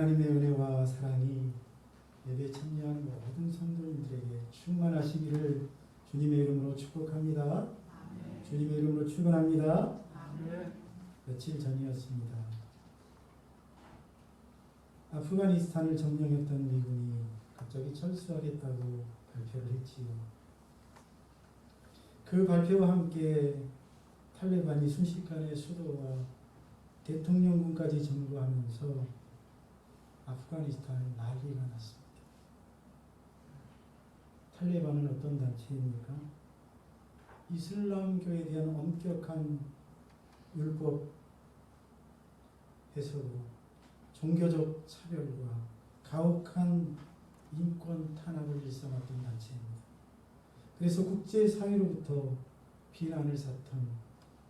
하나님의 은혜와 사랑이 예배 참여한 모든 성도님들에게 충만하시기를 주님의 이름으로 축복합니다. 아멘. 주님의 이름으로 축원합니다. 아멘. 며칠 전이었습니다. 아프가니스탄을 점령했던 미군이 갑자기 철수하겠다고 발표를 했지요. 그 발표와 함께 탈레반이 순식간에 수도와 대통령궁까지 점거하면서 아프가니스탄에 난리가 났습니다. 탈레반은 어떤 단체입니까? 이슬람교에 대한 엄격한 율법 해석으로 종교적 차별과 가혹한 인권 탄압을 일삼았던 단체입니다. 그래서 국제사회로부터 비난을 샀던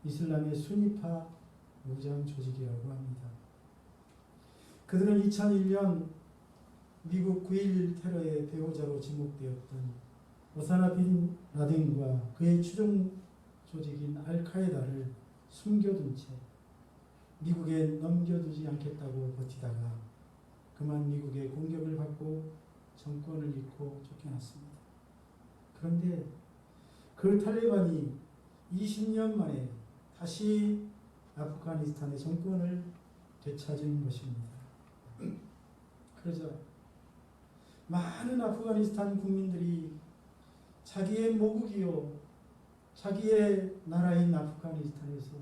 이슬람의 순위파 무장 조직이라고 합니다. 그들은 2001년 미국 9.11 테러의 배후자로 지목되었던 오사마 빈 라덴과 그의 추종 조직인 알카에다를 숨겨둔 채 미국에 넘겨두지 않겠다고 버티다가 그만 미국의 공격을 받고 정권을 잃고 쫓겨났습니다. 그런데 그 탈레반이 20년 만에 다시 아프가니스탄의 정권을 되찾은 것입니다. 그러자 많은 아프가니스탄 국민들이 자기의 모국이요 자기의 나라인 아프가니스탄에서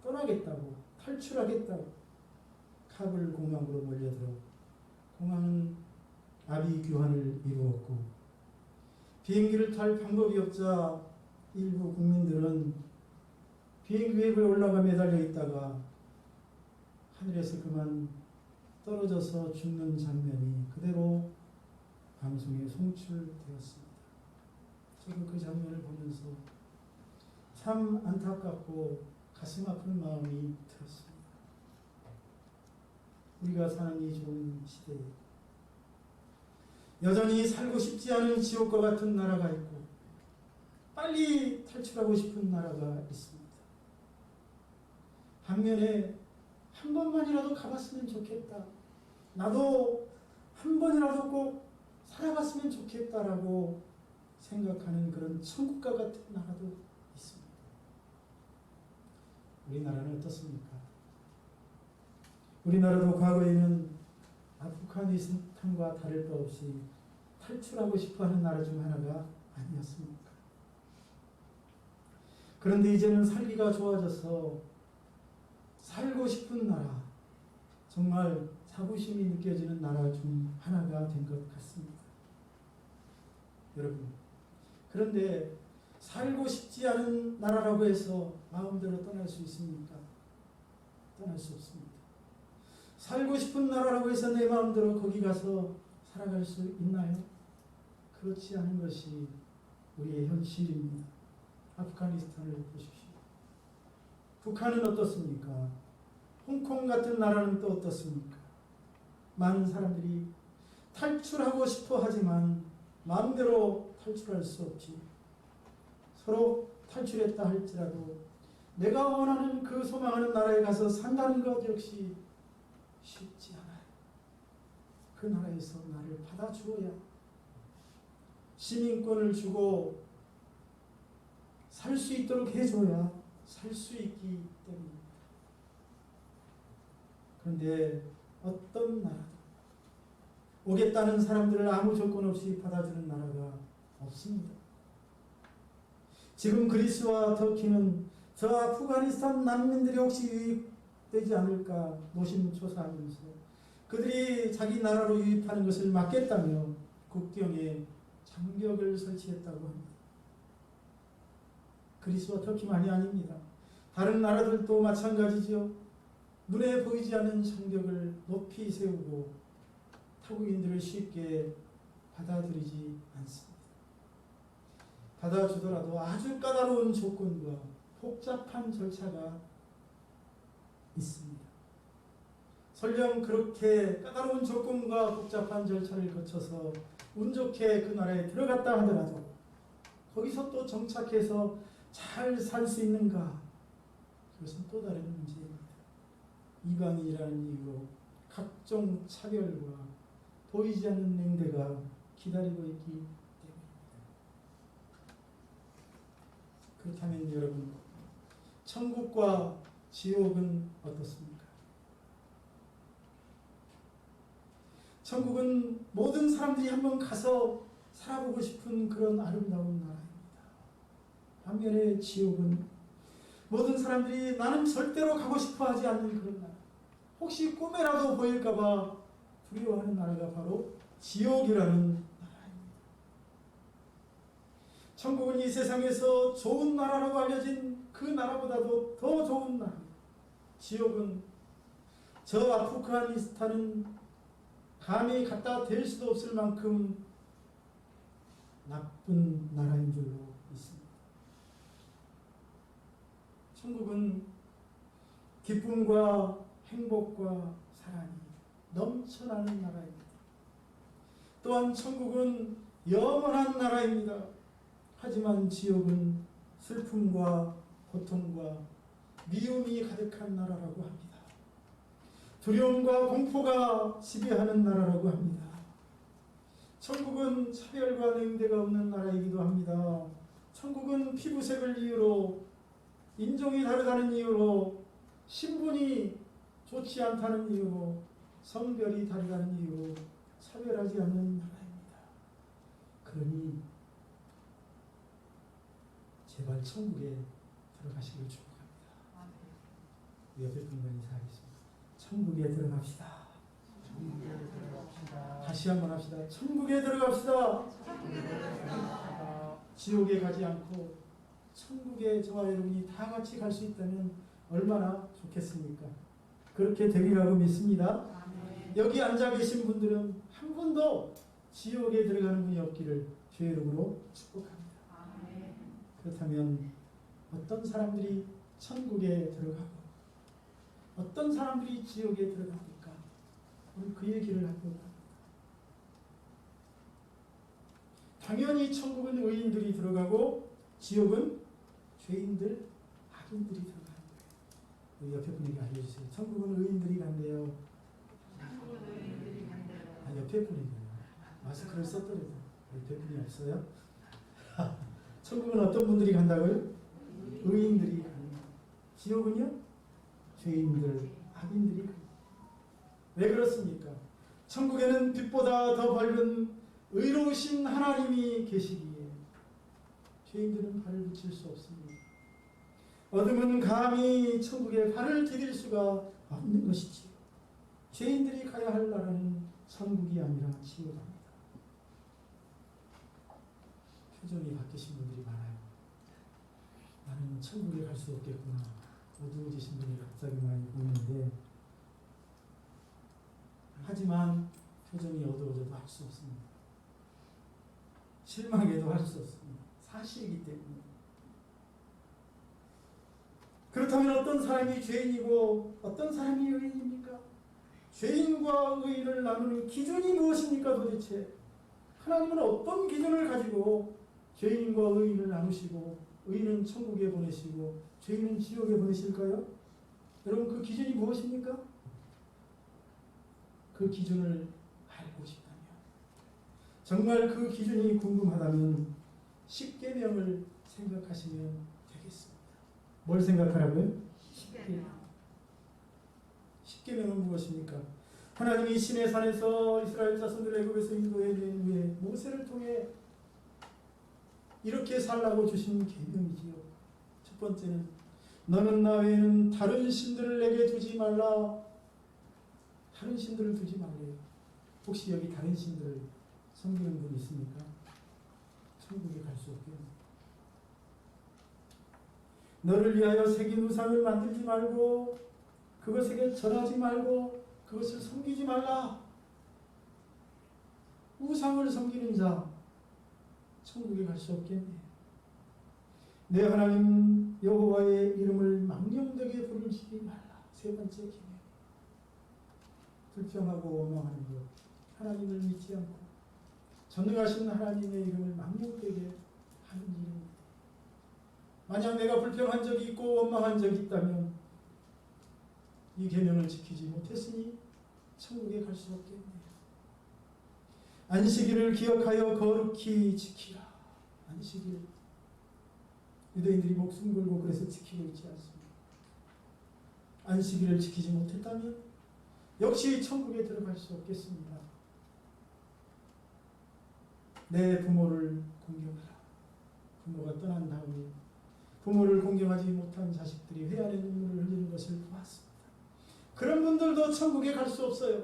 떠나겠다고 탈출하겠다고 카불 공항으로 몰려들어 공항은 아비 규환을 이루었고 비행기를 탈 방법이 없자 일부 국민들은 비행기 웹에 올라가 매달려 있다가 하늘에서 그만 떨어져서 죽는 장면이 그대로 방송에 송출되었습니다. 저도 그 장면을 보면서 참 안타깝고 가슴 아픈 마음이 들었습니다. 우리가 사는 이 좋은 시대에 여전히 살고 싶지 않은 지옥과 같은 나라가 있고 빨리 탈출하고 싶은 나라가 있습니다. 반면에 한 번만이라도 가봤으면 좋겠다. 나도 한 번이라도 꼭 살아봤으면 좋겠다라고 생각하는 그런 천국과 같은 나라도 있습니다. 우리나라는 어떻습니까? 우리나라도 과거에는 아프가니스탄과 다를 바 없이 탈출하고 싶어하는 나라 중 하나가 아니었습니까? 그런데 이제는 살기가 좋아져서 살고 싶은 나라, 정말 자부심이 느껴지는 나라 중 하나가 된 것 같습니다. 여러분, 그런데 살고 싶지 않은 나라라고 해서 마음대로 떠날 수 있습니까? 떠날 수 없습니다. 살고 싶은 나라라고 해서 내 마음대로 거기 가서 살아갈 수 있나요? 그렇지 않은 것이 우리의 현실입니다. 아프가니스탄을 보십시오. 북한은 어떻습니까? 홍콩 같은 나라는 또 어떻습니까? 많은 사람들이 탈출하고 싶어 하지만 마음대로 탈출할 수 없지. 서로 탈출했다 할지라도 내가 원하는 그 소망하는 나라에 가서 산다는 것 역시 쉽지 않아요. 그 나라에서 나를 받아주어야 시민권을 주고 살 수 있도록 해줘야 살 수 있기 때문입니다. 그런데 어떤 나라도 오겠다는 사람들을 아무 조건 없이 받아주는 나라가 없습니다. 지금 그리스와 터키는 저 아프가니스탄 난민들이 혹시 유입되지 않을까 노심초사하면서 그들이 자기 나라로 유입하는 것을 막겠다며 국경에 장벽을 설치했다고 합니다. 그리스와 터키만이 아닙니다. 다른 나라들도 마찬가지죠. 눈에 보이지 않는 장벽을 높이 세우고 타국인들을 쉽게 받아들이지 않습니다. 받아주더라도 아주 까다로운 조건과 복잡한 절차가 있습니다. 설령 그렇게 까다로운 조건과 복잡한 절차를 거쳐서 운 좋게 그 나라에 들어갔다 하더라도 거기서 또 정착해서 잘 살 수 있는가? 그것은 또 다른 문제입니다. 이방인이라는 이유로 각종 차별과 보이지 않는 냉대가 기다리고 있기 때문입니다. 그렇다면 여러분, 천국과 지옥은 어떻습니까? 천국은 모든 사람들이 한번 가서 살아보고 싶은 그런 아름다운 나라입니다. 반면에 지옥은 모든 사람들이 나는 절대로 가고 싶어 하지 않는 그런 나라, 혹시 꿈에라도 보일까봐 두려워하는 나라가 바로 지옥이라는 나라입니다. 천국은 이 세상에서 좋은 나라라고 알려진 그 나라보다도 더 좋은 나라, 지옥은 저 아프가니스탄은 감히 갖다 댈 수도 없을 만큼 나쁜 나라인 줄로 있습니다. 천국은 기쁨과 행복과 사랑이 넘쳐나는 나라입니다. 또한 천국은 영원한 나라입니다. 하지만 지옥은 슬픔과 고통과 미움이 가득한 나라라고 합니다. 두려움과 공포가 지배하는 나라라고 합니다. 천국은 차별과 냉대가 없는 나라이기도 합니다. 천국은 피부색을 이유로, 인종이 다르다는 이유로, 신분이 좋지 않다는 이유로, 성별이 다르다는 이유로 차별하지 않는 나라입니다. 그러니 제발 천국에 들어가시길 축복합니다. 옆에 분과 인사하겠습니다. 천국에 들어갑시다. 천국에 들어갑시다. 다시 한번 합시다. 천국에 들어갑시다. 지옥에 가지 않고 천국에 저와 여러분이 다 같이 갈 수 있다면 얼마나 좋겠습니까? 그렇게 되리라고 믿습니다. 여기 앉아 계신 분들은 한 분도 지옥에 들어가는 분이 없기를 주의 이름으로 축복합니다. 그렇다면 어떤 사람들이 천국에 들어가고 어떤 사람들이 지옥에 들어갑니까? 오늘 그 얘기를 하려고 합니다. 당연히 천국은 의인들이 들어가고 지옥은 죄인들, 악인들이 들어가는 거예요. 우리 옆에 분에게 알려주세요. 천국은 의인들이 간대요. 옆에 분이에요. 마스크를 썼더라도 옆에 분이 없어요? 천국은 어떤 분들이 간다고요? 의인들이 가는 거예요. 지옥은요? 죄인들, 악인들이 가는 거예요. 왜 그렇습니까? 천국에는 빛보다 더 밝은 의로우신 하나님이 계시기에 죄인들은 발을 붙일 수 없습니다. 어둠은 감히 천국에 발을 디딜 수가 없는 것이지요. 죄인들이 가야 할 나라는 천국이 아니라 지옥입니다. 표정이 바뀌신 분들이 많아요. 나는 천국에 갈 수 없겠구나. 어두워지신 분이 갑자기 많이 보이는데, 하지만 표정이 어두워져도 할 수 없습니다. 실망해도 할 수 없습니다. 사실이기 때문에. 그렇다면 어떤 사람이 죄인이고 어떤 사람이 의인입니까? 죄인과 의인을 나누는 기준이 무엇입니까 도대체? 하나님은 어떤 기준을 가지고 죄인과 의인을 나누시고 의인은 천국에 보내시고 죄인은 지옥에 보내실까요? 여러분 그 기준이 무엇입니까? 그 기준을 알고 싶다면, 정말 그 기준이 궁금하다면 십계명을 생각하시면 되겠습니다. 뭘 생각하라고요? 십계명은 무엇입니까? 하나님이 시내산에서 이스라엘 자손들을 애굽에서 인도해 낸 후에 모세를 통해 이렇게 살라고 주신 계명이지요. 첫 번째는 너는 나 외에는 다른 신들을 내게 두지 말라. 다른 신들을 두지 말래요. 혹시 여기 다른 신들을 섬기는 분 있습니까? 천국에 갈 수 없겠네요. 너를 위하여 새긴 우상을 만들지 말고 그것에게 절하지 말고 그것을 섬기지 말라. 우상을 섬기는 자 천국에 갈 수 없겠네요. 내 하나님 여호와의 이름을 망령되게 부르지 말라. 세 번째 계명. 불평하고 원망하는 것, 하나님을 믿지 않고 전능하신 하나님의 이름을 망령되게 하는 일입니다. 만약 내가 불평한 적이 있고 원망한 적이 있다면 이 계명을 지키지 못했으니 천국에 갈 수 없겠네요. 안식일을 기억하여 거룩히 지키라. 안식일. 유대인들이 목숨 걸고 그래서 지키고 있지 않습니다. 안식일을 지키지 못했다면 역시 천국에 들어갈 수 없겠습니다. 내 부모를 공경하라. 부모가 떠난 다음에 부모를 공경하지 못한 자식들이 회한의 눈물을 흘리는 것을 보았습니다. 그런 분들도 천국에 갈 수 없어요.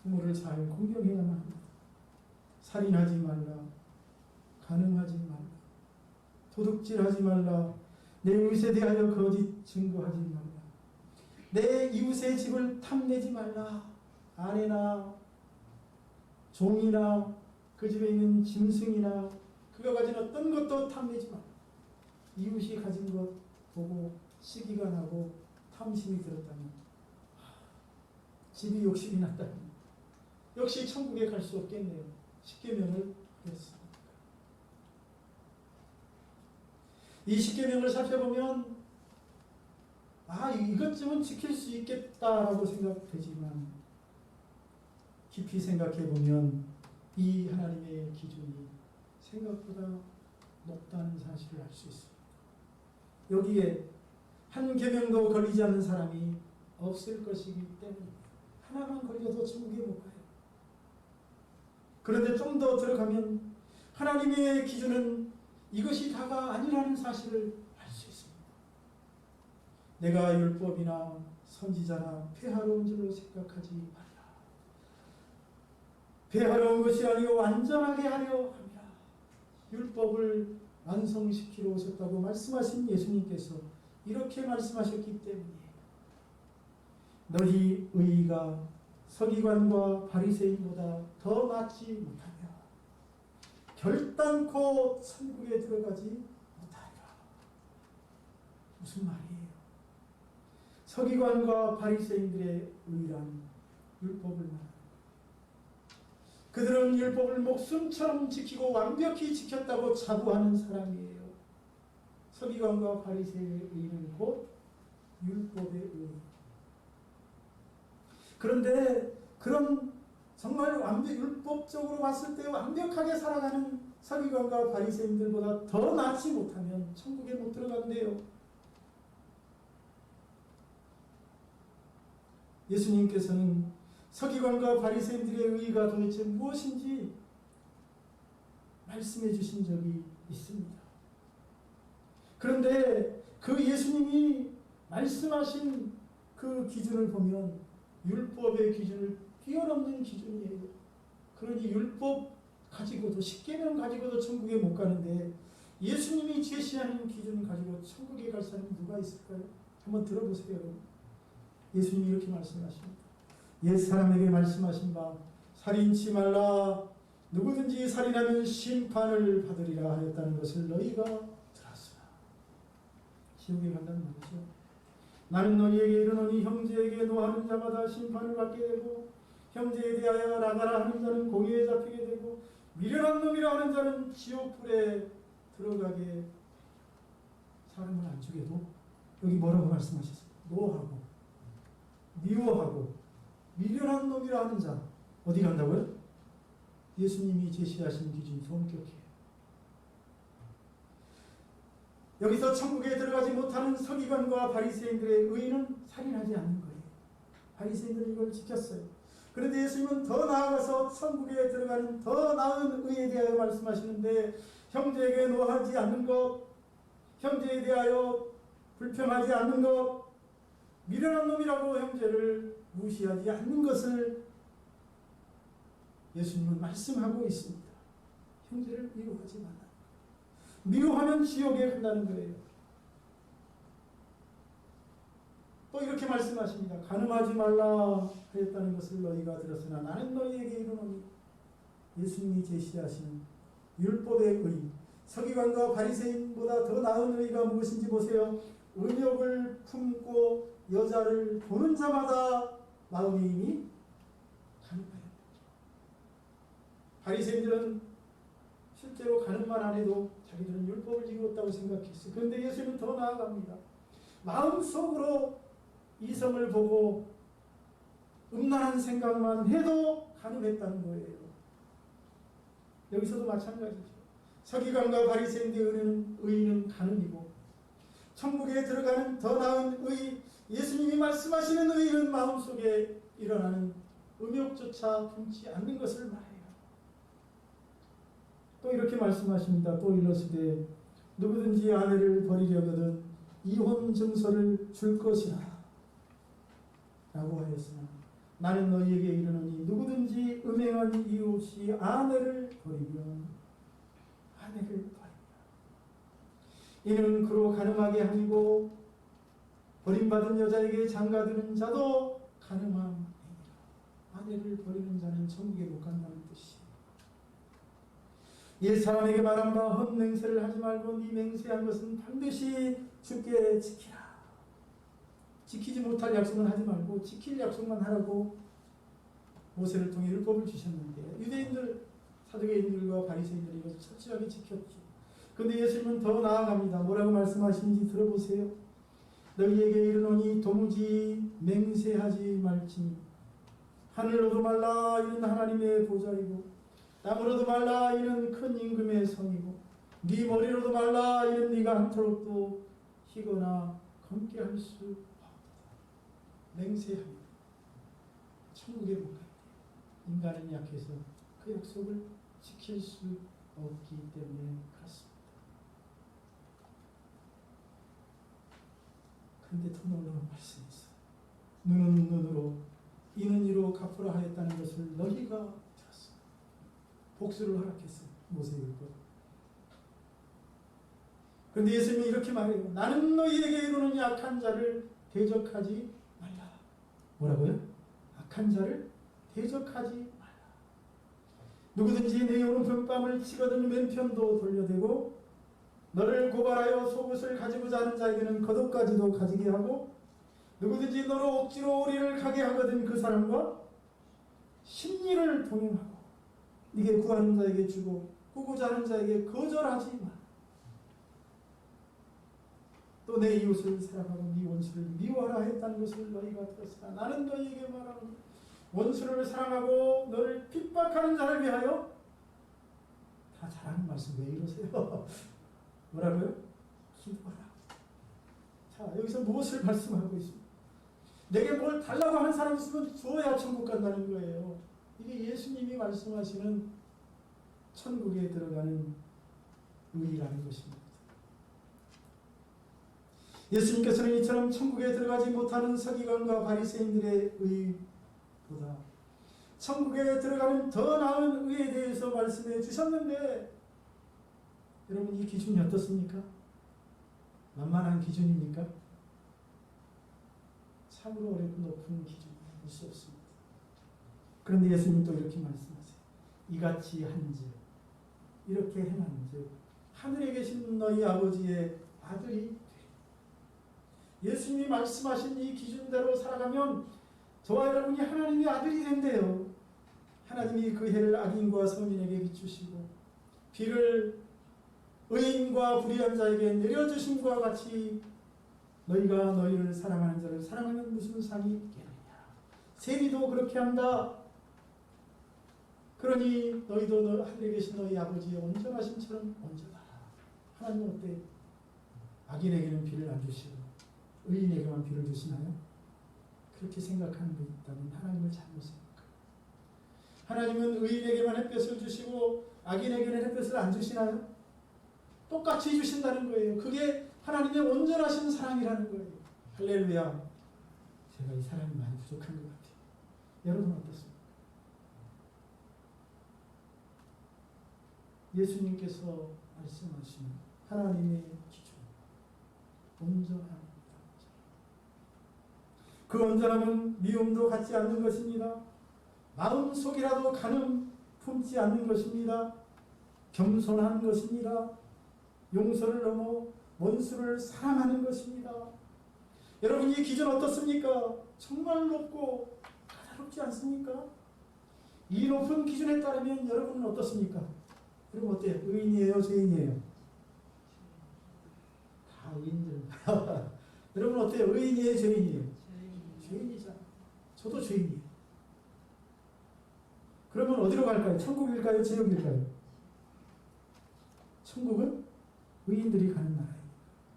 부모를 잘 공경해야만 합니다. 살인하지 말라. 간음하지 말라. 도둑질하지 말라. 내 이웃에 대하여 거짓 증거하지 말라. 내 이웃의 집을 탐내지 말라. 아내나 종이나 그 집에 있는 짐승이나 그가 가진 어떤 것도 탐내지 말라. 이웃이 가진 것 보고 시기가 나고 탐심이 들었다면, 집이 욕심이 났다면 역시 천국에 갈 수 없겠네요. 십계명을 하겠습니다. 이 십계명을 살펴보면 이것쯤은 지킬 수 있겠다라고 생각되지만 깊이 생각해보면 이 하나님의 기준이 생각보다 높다는 사실을 알 수 있습니다. 여기에 한 계명도 걸리지 않는 사람이 없을 것이기 때문에 하나만 걸려도 천국에 못 가요. 그런데 좀 더 들어가면 하나님의 기준은 이것이 다가 아니라는 사실을 알 수 있습니다. 내가 율법이나 선지자나 폐하로운 줄로 생각하지 말라. 폐하로운 것이 아니고 완전하게 하려 함이라. 율법을 완성시키러 오셨다고 말씀하신 예수님께서 이렇게 말씀하셨기 때문에 너희 의의가 서기관과 바리새인보다 더 낫지 못하며 결단코 천국에 들어가지 못하리라. 무슨 말이에요? 서기관과 바리새인들의 의란 율법을 말합니다. 그들은 율법을 목숨처럼 지키고 완벽히 지켰다고 자부하는 사람이에요. 서기관과 바리새인의 의는 곧 율법의 의. 그런데 그런 정말 율법적으로 봤을 때 완벽하게 살아가는 서기관과 바리새인들보다 더 낫지 못하면 천국에 못 들어간대요. 예수님께서는 서기관과 바리새인들의 의의가 도대체 무엇인지 말씀해 주신 적이 있습니다. 그런데 그 예수님이 말씀하신 그 기준을 보면 율법의 기준을 뛰어넘는 기준이에요. 그러니 율법 가지고도 십계명 가지고도 천국에 못 가는데 예수님이 제시하는 기준 가지고 천국에 갈 사람이 누가 있을까요? 한번 들어보세요. 예수님이 이렇게 말씀하십니다. 옛 사람에게 말씀하신 바 살인치 말라. 누구든지 살인하면 심판을 받으리라 하였다는 것을 너희가 들었으나. 지옥에 간다는 말이죠. 나는 너희에게 이르노니 형제에게 노하는 자마다 심판을 받게 되고 형제에 대하여 나가라 하는 자는 공의에 잡히게 되고 미련한 놈이라 하는 자는 지옥불에 들어가게. 사람을 안 죽여도 여기 뭐라고 말씀하셨어요? 노하고 미워하고 미련한 놈이라 하는 자 어디 간다고요? 예수님이 제시하신 기준이 성격이에요. 여기서 천국에 들어가지 못하는 서기관과 바리새인들의 의의는 살인하지 않는 거예요. 바리새인들은 이걸 지켰어요. 그런데 예수님은 더 나아가서 천국에 들어가는 더 나은 의에 대하여 말씀하시는데 형제에게 노하지 않는 것, 형제에 대하여 불평하지 않는 것, 미련한 놈이라고 형제를 무시하지 않는 것을 예수님은 말씀하고 있습니다. 형제를 미워하지 마라. 미워하면 지옥에 간다는 거예요. 또 이렇게 말씀하십니다. 간음하지 말라 하였다는 것을 너희가 들었으나 나는 너희에게 이르노니. 예수님이 제시하시는 율법의 의, 서기관과 바리새인보다 더 나은 의가 무엇인지 보세요. 의욕을 품고 여자를 보는 자마다 마음이 이미 간음하였다. 바리새인들은 실제로 간음만 안 해도 자기들은 율법을 지켰다고 생각했어요. 그런데 예수님은 더 나아갑니다. 마음속으로 이성을 보고 음란한 생각만 해도 가늠했다는 거예요. 여기서도 마찬가지죠. 서기관과 바리새인의 의의는 가늠이고 천국에 들어가는 더 나은 의의, 예수님이 말씀하시는 의의는 마음속에 일어나는 음욕조차 품지 않는 것을 말해요. 또 이렇게 말씀하십니다. 또 이르시되 누구든지 아내를 버리려거든 이혼 증서를 줄 것이라 라고 하였으나 나는 너희에게 이르노니 누구든지 음행한 이유 없이 아내를 버리면 아내를 버리라. 이는 그로 가늠하게 하고 버림받은 여자에게 장가드는 자도 가늠함이니라. 아내를 버리는 자는 천국에 못 간다는 뜻이에요. 옛 사람에게 말한 바 헛맹세를 하지 말고 네 맹세한 것은 반드시 주께 지키라. 지키지 못할 약속은 하지 말고 지킬 약속만 하라고 모세를 통해 율법을 주셨는데 유대인들, 사두개인들과 바리새인들이 이것을 철저하게 지켰죠. 그런데 예수님은 더 나아갑니다. 뭐라고 말씀하시는지 들어보세요. 너희에게 이르노니 도무지 맹세하지 말지니 하늘로도 말라 이는 하나님의 보좌이고 땅으로도 말라 이는 큰 임금의 성이고 네 머리로도 말라 이는 네가 한토록도 희거나 검게 할 수 없다. 맹세합니다. 천국에 못 가요. 인간은 약해서 그 약속을 지킬 수 없기 때문에 그렇습니다. 그런데 더 놀라운 말씀이 있어요. 눈은 눈으로 이는 이로 갚으라 하였다는 것을 너희가 들었어. 복수를 허락했어요. 모세율법. 그런데 예수님이 이렇게 말해요. 나는 너희에게 이르는 약한 자를 대적하지 말라. 뭐라고요? 악한 자를 대적하지 말라. 누구든지 내 오른편 뺨을 치거든 왼편도 돌려대고 너를 고발하여 속옷을 가지고자 하는 자에게는 겉옷까지도 가지게 하고 누구든지 너로 억지로 우리를 가게 하거든 그 사람과 심리를 동행하고 네게 구하는 자에게 주고 꾸고자 하는 자에게 거절하지 마. 또 내 이웃을 사랑하고 네 원수를 미워하라 했다는 것을 너희가 들었으나 나는 너희에게 말하노니 원수를 사랑하고 너를 핍박하는 자를 위하여 다 잘하는 말씀 왜 이러세요? 뭐라고요? 기도하라. 자, 여기서 무엇을 말씀하고 있습니까? 내게 뭘 달라고 하는 사람 있으면 주어야 천국 간다는 거예요. 이게 예수님이 말씀하시는 천국에 들어가는 의의라는 것입니다. 예수님께서는 이처럼 천국에 들어가지 못하는 서기관과 바리새인들의 의보다 천국에 들어가는 더 나은 의에 대해서 말씀해 주셨는데 여러분 이 기준이 어떻습니까? 만만한 기준입니까? 참으로 어렵고 높은 기준일 수 없습니다. 그런데 예수님 또 이렇게 말씀하세요. 이같이 한즉 이렇게 행한즉 하늘에 계신 너희 아버지의 아들이 예수님이 말씀하신 이 기준대로 살아가면 저와 여러분이 하나님의 아들이 된대요. 하나님이 그 해를 악인과 선인에게 비추시고 비를 의인과 불의한 자에게 내려주심과 같이 너희가 너희를 사랑하는 자를 사랑하면 무슨 상이 있겠느냐. 세리도 그렇게 한다. 그러니 너희도 하늘에 계신 너희 아버지의 온전하심처럼 온전하라. 하나님은 어때? 악인에게는 비를 안 주시고 의인에게만 비를 주시나요? 그렇게 생각하는 분 있다면 하나님을 잘못 생각해요. 하나님은 의인에게만 햇볕을 주시고 악인에게는 햇볕을 안 주시나요? 똑같이 주신다는 거예요. 그게 하나님의 온전하신 사랑이라는 거예요. 할렐루야. 제가 이 사랑이 많이 부족한 것 같아요. 여러분 어떻습니까? 예수님께서 말씀하시는 하나님의 기준 온전함. 그 온전함은 미움도 갖지 않는 것입니다. 마음속이라도 간음 품지 않는 것입니다. 겸손한 것입니다. 용서를 넘어 원수를 사랑하는 것입니다. 여러분 이 기준 어떻습니까? 정말 높고 까다롭지 않습니까? 이 높은 기준에 따르면 여러분은 어떻습니까? 여러분 어때요? 의인이에요? 죄인이에요? 다 의인들. 여러분 어때요? 의인이에요? 죄인이에요? 죄인이잖아. 저도 죄인이에요. 어디로 갈까요? 천국일까요? 지옥일까요? 천국은 의인들이 가는 나라예요.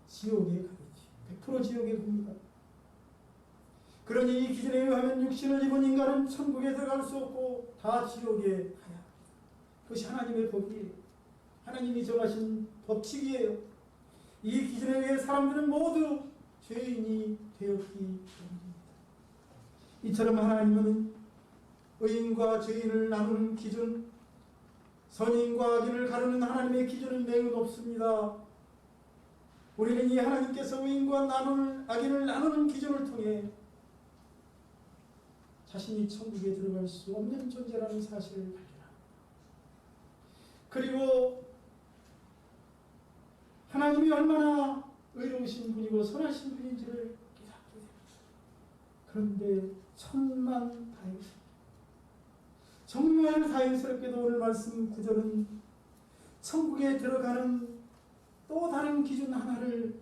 지옥에 가겠지. 100% 지옥에 갑니다. 그러니 이 기준에 의하면 육신을 입은 인간은 천국에 들어갈 수 없고 다 지옥에 가야 합니다. 그것이 하나님의 법이에요. 하나님이 정하신 법칙이에요. 이 기준에 의해 사람들은 모두 죄인이 되었기 때문입니다. 이처럼 하나님은 의인과 죄인을 나누는 기준, 선인과 악인을 가르는 하나님의 기준은 매우 높습니다. 우리는 이 하나님께서 의인과 악인을 나누는 기준을 통해 자신이 천국에 들어갈 수 없는 존재라는 사실을 발견합니다. 그리고 하나님이 얼마나 의로우신 분이고 선하신 분인지를 깨닫게 됩니다. 그런데 천만다행스럽게, 정말 다행스럽게도 오늘 말씀 구절은 천국에 들어가는 또 다른 기준 하나를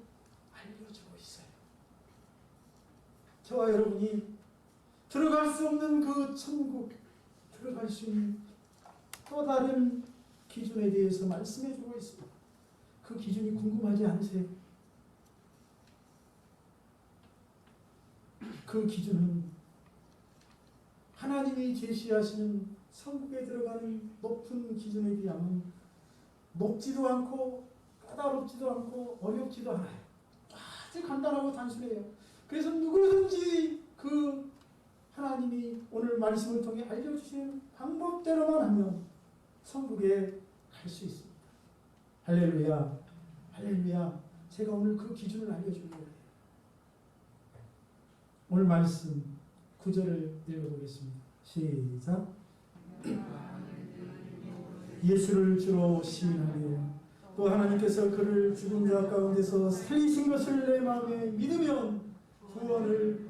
알려주고 있어요. 저와 여러분이 들어갈 수 없는 그 천국, 들어갈 수 있는 또 다른 기준에 대해서 말씀해 주고 있습니다. 그 기준이 궁금하지 않으세요? 그 기준은 하나님이 제시하시는 천국에 들어가는 높은 기준에 비하면 높지도 않고 까다롭지도 않고 어렵지도 않아요. 아주 간단하고 단순해요. 그래서 누구든지 그 하나님이 오늘 말씀을 통해 알려주신 방법대로만 하면 천국에 갈 수 있습니다. 할렐루야, 할렐루야. 제가 오늘 그 기준을 알려주려고 해요. 오늘 말씀 9절을 읽어보겠습니다. 시작. 예수를 주로 시인하며 또 하나님께서 그를 죽은 자 가운데서 살리신 것을 내 마음에 믿으면 구원을,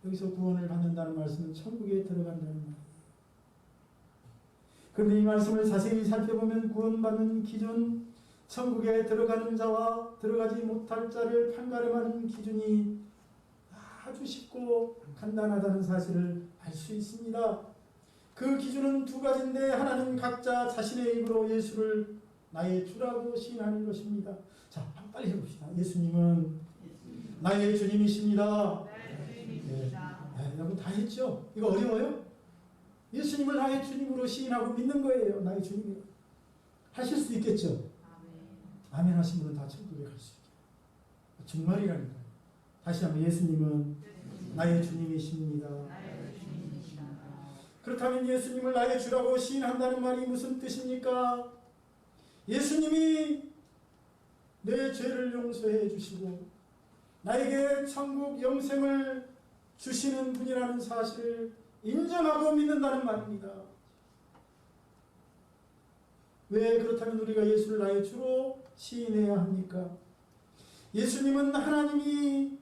여기서 구원을 받는다는 말씀은 천국에 들어간다는 말이에요. 그런데 이 말씀을 자세히 살펴보면 구원받는 기준, 천국에 들어가는 자와 들어가지 못할 자를 판가름하는 기준이 아주 쉽고 간단하다는 사실을 알 수 있습니다. 그 기준은 두 가지인데 하나는 각자 자신의 입으로 예수를 나의 주라고 시인하는 것입니다. 자, 빨리 해봅시다. 예수님은 나의 주님이십니다. 네, 여러분 다 했죠? 이거 어려워요? 예수님을 나의 주님으로 시인하고 믿는 거예요. 나의 주님이요. 하실 수 있겠죠? 아멘 하신 분은 다 천국에 갈 수 있게. 정말이라니까요. 다시 한번 예수님은 나의 주님이십니다. 그렇다면 예수님을 나의 주라고 시인한다는 말이 무슨 뜻입니까? 예수님이 내 죄를 용서해 주시고 나에게 천국 영생을 주시는 분이라는 사실을 인정하고 믿는다는 말입니다. 왜 그렇다면 우리가 예수를 나의 주로 시인해야 합니까? 예수님은 하나님이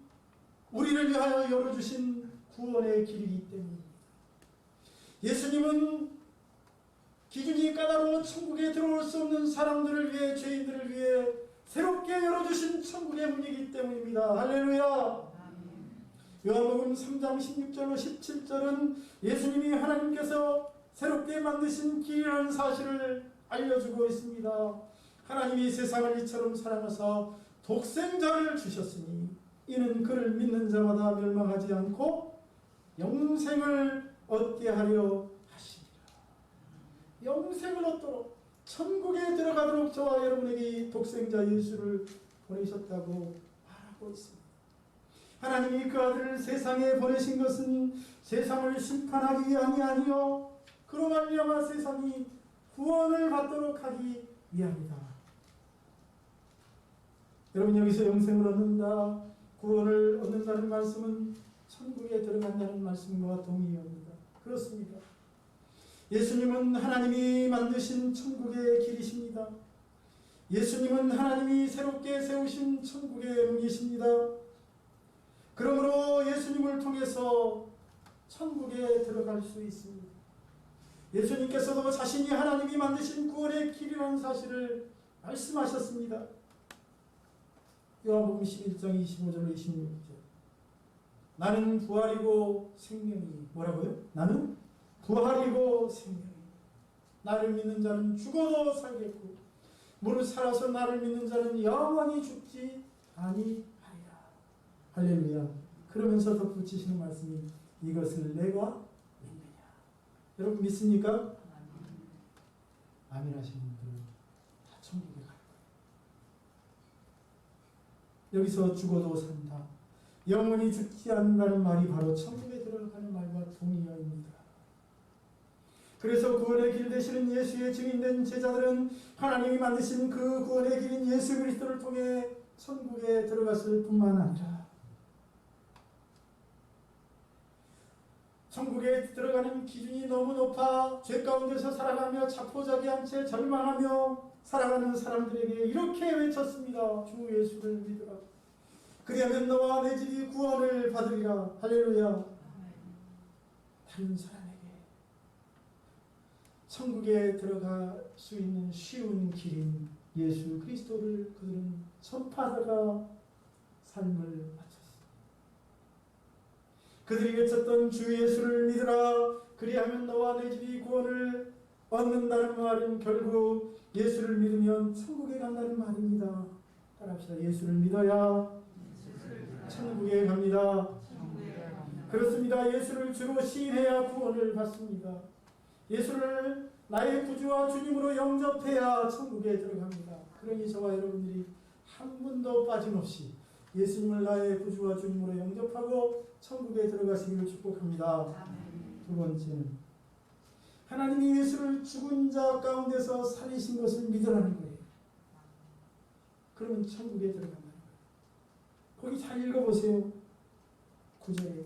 우리를 위하여 열어주신 구원의 길이기 때문입니다. 예수님은 기준이 까다로워 천국에 들어올 수 없는 사람들을 위해, 죄인들을 위해 새롭게 열어주신 천국의 문이기 때문입니다. 할렐루야. 요한복음 3장 16절로 17절은 예수님이 하나님께서 새롭게 만드신 길이라는 사실을 알려주고 있습니다. 하나님이 세상을 이처럼 사랑하사 독생자를 주셨으니 이는 그를 믿는 자마다 멸망하지 않고 영생을 얻게 하려 하십니다. 영생을 얻도록, 천국에 들어가도록 저와 여러분에게 독생자 예수를 보내셨다고 말하고 있습니다. 하나님이 그 아들을 세상에 보내신 것은 세상을 심판하기 위함이 아니요 그로 말미암아 세상이 구원을 받도록 하기 위함이다. 여러분, 여기서 영생을 얻는다, 구원을 얻는다는 말씀은 천국에 들어간다는 말씀과 동의합니다. 그렇습니다. 예수님은 하나님이 만드신 천국의 길이십니다. 예수님은 하나님이 새롭게 세우신 천국의 문이십니다. 그러므로 예수님을 통해서 천국에 들어갈 수 있습니다. 예수님께서도 자신이 하나님이 만드신 구원의 길이라는 사실을 말씀하셨습니다. 요한복음 11장 25절로 26절 나는 부활이고 생명이 뭐라고요? 나는 부활이고 생명이 나를 믿는 자는 죽어도 살겠고 무릇 살아서 나를 믿는 자는 영원히 죽지 아니하리라. 할렐루야. 그러면서 덧붙이시는 말씀이 이것을 내가 믿느냐. 여러분 믿습니까? 아멘 하시는 분들은 다 천국에 갈 거예요. 여기서 죽어도 산다, 영원히 죽지 않는다는 말이 바로 천국에 들어가는 말과 동의어입니다. 그래서 구원의 길 되시는 예수의 증인된 제자들은 하나님이 만드신 그 구원의 길인 예수 그리스도를 통해 천국에 들어갔을 뿐만 아니라 천국에 들어가는 기준이 너무 높아 죄 가운데서 살아가며 자포자기한 채 절망하며 살아가는 사람들에게 이렇게 외쳤습니다. 주 예수를 믿으라. 그리하면 너와 내 집이 구원을 받으리라. 할렐루야. 다른 사람에게 천국에 들어갈 수 있는 쉬운 길인 예수 그리스도를 그들은 전파하다가 삶을 마쳤습니다. 그들이 외쳤던 주 예수를 믿으라. 그리하면 너와 내 집이 구원을 얻는다는 말은 결국 예수를 믿으면 천국에 간다는 말입니다. 따라합시다. 예수를 믿어야 천국에 갑니다. 그렇습니다. 예수를 주로 시인해야 구원을 받습니다. 예수를 나의 구주와 주님으로 영접해야 천국에 들어갑니다. 그러니 저와 여러분들이 한 분도 빠짐없이 예수님을 나의 구주와 주님으로 영접하고 천국에 들어가시기를 축복합니다. 두 번째는 하나님이 예수를 죽은 자 가운데서 살리신 것을 믿으라는 거예요. 그러면 천국에 들어간다는 거예요. 거기 잘 읽어보세요. 9절에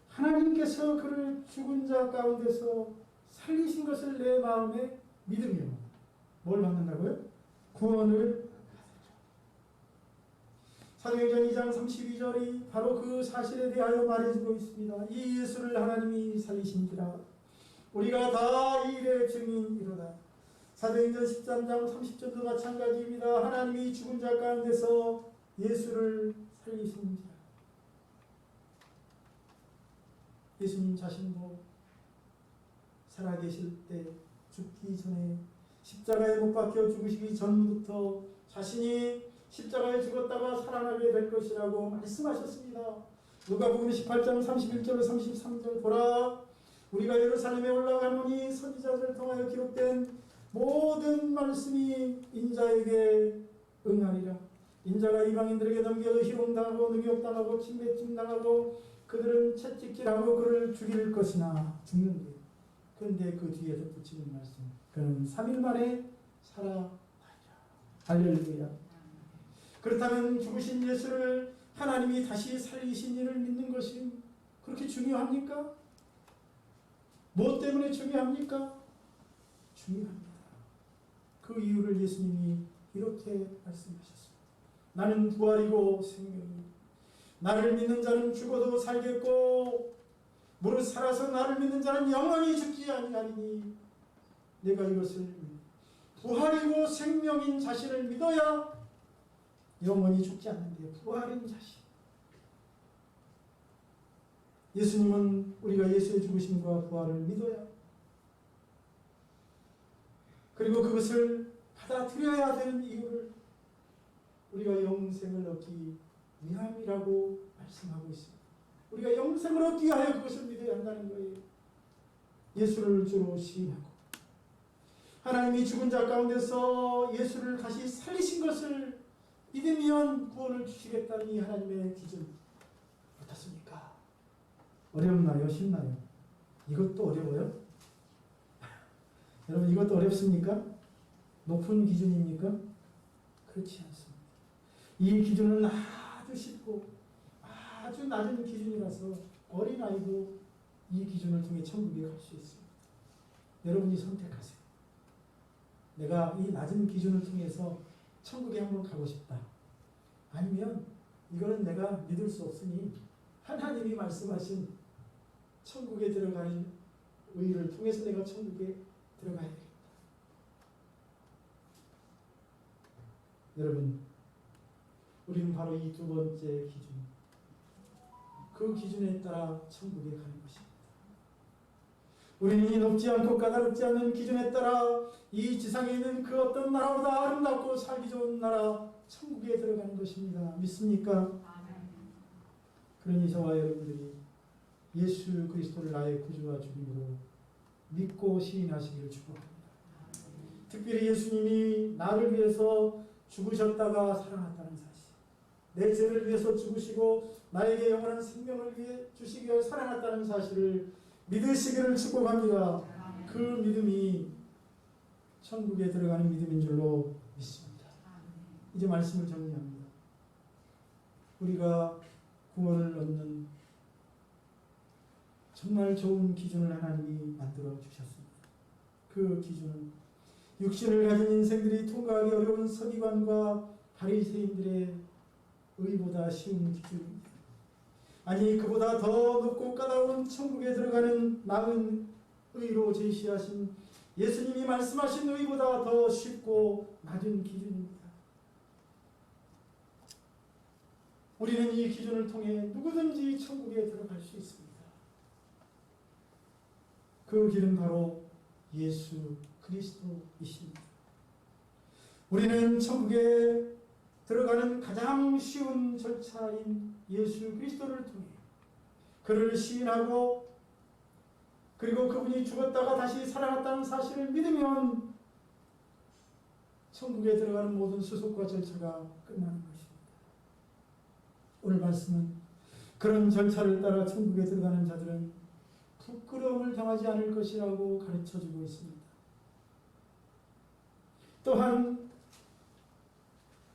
하나님께서 그를 죽은 자 가운데서 살리신 것을 내 마음에 믿으며 뭘 받는다고요? 구원을 사도행전 2장 32절이 바로 그 사실에 대하여 말해주고 있습니다. 이 예수를 하나님이 살리신지라 우리가 다 이 일의 증인이로다. 사도행전 13장 30절도 마찬가지입니다. 하나님이 죽은 자 가운데서 예수를 살리신지라. 예수님 자신도 살아계실 때 죽기 전에 십자가에 못 박혀 죽으시기 전부터 자신이 십자가에 죽었다가 살아나게 될 것이라고 말씀하셨습니다. 누가복음 18장 31절로 33절 보라 우리가 예루살렘에 올라가노니 선지자들을 통하여 기록된 모든 말씀이 인자에게 응하리라. 인자가 이방인들에게 넘겨 희롱당하고 능욕당하고 침뱉음당하고 그들은 채찍질하고 그를 죽일 것이나 죽는데 그런데 그 뒤에 덧붙이는 말씀 그는 3일 만에 살아나리라. 할렐루야. 그렇다면 죽으신 예수를 하나님이 다시 살리신 이를 믿는 것이 그렇게 중요합니까? 무엇 때문에 중요합니까? 중요합니다. 그 이유를 예수님이 이렇게 말씀하셨습니다. 나는 부활이고 생명이니 나를 믿는 자는 죽어도 살겠고 무릇 살아서 나를 믿는 자는 영원히 죽지 아니하리니 내가 이것을 부활이고 생명인 자신을 믿어야 영원히 죽지 않는데 부활인 자신. 예수님은 우리가 예수의 죽으심과 부활을 믿어야 그리고 그것을 받아들여야 되는 이유를 우리가 영생을 얻기 위함이라고 말씀하고 있습니다. 우리가 영생을 얻기 위하여 그것을 믿어야 한다는 거예요. 예수를 주로 시인하고 하나님이 죽은 자 가운데서 예수를 다시 살리신 것을 믿으면 구원을 주시겠다는 이 하나님의 기준 어떻습니까? 어렵나요? 쉽나요? 이것도 어려워요? 여러분 이것도 어렵습니까? 높은 기준입니까? 그렇지 않습니다. 이 기준은 아주 쉽고 아주 낮은 기준이라서 어린아이도 이 기준을 통해 천국에 갈 수 있습니다. 여러분이 선택하세요. 내가 이 낮은 기준을 통해서 천국에 한번 가고 싶다. 아니면 이거는 내가 믿을 수 없으니 하나님이 말씀하신 천국에 들어가는 의를 통해서 내가 천국에 들어가야 되겠다. 여러분, 우리는 바로 이 두 번째 기준, 그 기준에 따라 천국에 가는 것입니다. 우리는 이 높지 않고 까다롭지 않는 기준에 따라 이 지상에 있는 그 어떤 나라보다 아름답고 살기 좋은 나라 천국에 들어가는 것입니다. 믿습니까? 그러니 저와 여러분들이 예수 그리스도를 나의 구주와 주님으로 믿고 시인하시기를 축복합니다. 특별히 예수님이 나를 위해서 죽으셨다가 살아났다는 사실, 내 죄를 위해서 죽으시고 나에게 영원한 생명을 위해 주시기 위해 살아났다는 사실을 믿으시기를 축복합니다. 그 믿음이 천국에 들어가는 믿음인 줄로 믿습니다. 이제 말씀을 정리합니다. 우리가 구원을 얻는 정말 좋은 기준을 하나님이 만들어 주셨습니다. 그 기준은 육신을 가진 인생들이 통과하기 어려운 서기관과 바리새인들의 의보다 쉬운 기준입니다. 아니, 그보다 더 높고 까다로운 천국에 들어가는 나은 의로 제시하신 예수님이 말씀하신 의보다 더 쉽고 낮은 기준입니다. 우리는 이 기준을 통해 누구든지 천국에 들어갈 수 있습니다. 그 길은 바로 예수 그리스도이십니다. 우리는 천국에 들어가는 가장 쉬운 절차인 예수 그리스도를 통해 그를 시인하고 그리고 그분이 죽었다가 다시 살아났다는 사실을 믿으면 천국에 들어가는 모든 수속과 절차가 끝나는 것입니다. 오늘 말씀은 그런 절차를 따라 천국에 들어가는 자들은 부끄러움을 당하지 않을 것이라고 가르쳐주고 있습니다. 또한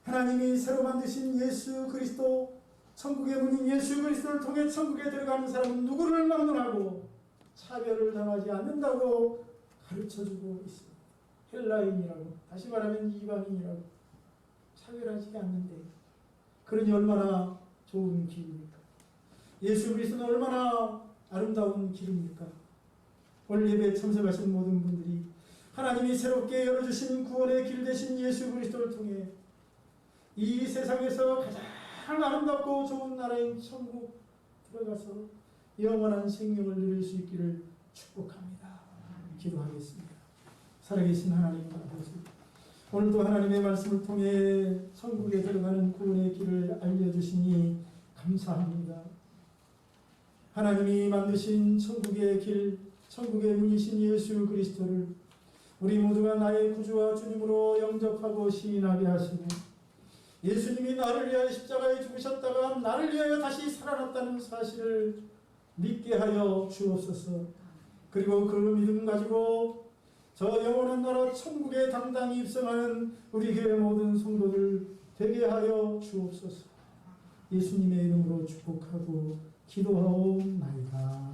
하나님이 새로 만드신 예수 그리스도, 천국의 문인 예수 그리스도를 통해 천국에 들어가는 사람은 누구를 막론하고 차별을 당하지 않는다고 가르쳐주고 있습니다. 헬라인이라고, 다시 말하면 이방인이라고 차별하지 않는데, 그러니 얼마나 좋은 길입니까? 예수 그리스도는 얼마나 아름다운 길입니까? 오늘 예배에 참석하신 모든 분들이 하나님이 새롭게 열어주신 구원의 길 되신 예수 그리스도를 통해 이 세상에서 가장 아름답고 좋은 나라인 천국 들어가서 영원한 생명을 누릴 수 있기를 축복합니다. 기도하겠습니다. 살아계신 하나님 아버지, 오늘도 하나님의 말씀을 통해 천국에 들어가는 구원의 길을 알려주시니 감사합니다. 하나님이 만드신 천국의 길, 천국의 문이신 예수 그리스도를 우리 모두가 나의 구주와 주님으로 영접하고 시인하게 하시고, 예수님이 나를 위하여 십자가에 죽으셨다가 나를 위하여 다시 살아났다는 사실을 믿게 하여 주옵소서. 그리고 그 믿음 가지고 저 영원한 나라 천국에 당당히 입성하는 우리 교회 모든 성도들 되게 하여 주옵소서. 예수님의 이름으로 축복하고 기도하옵나이다.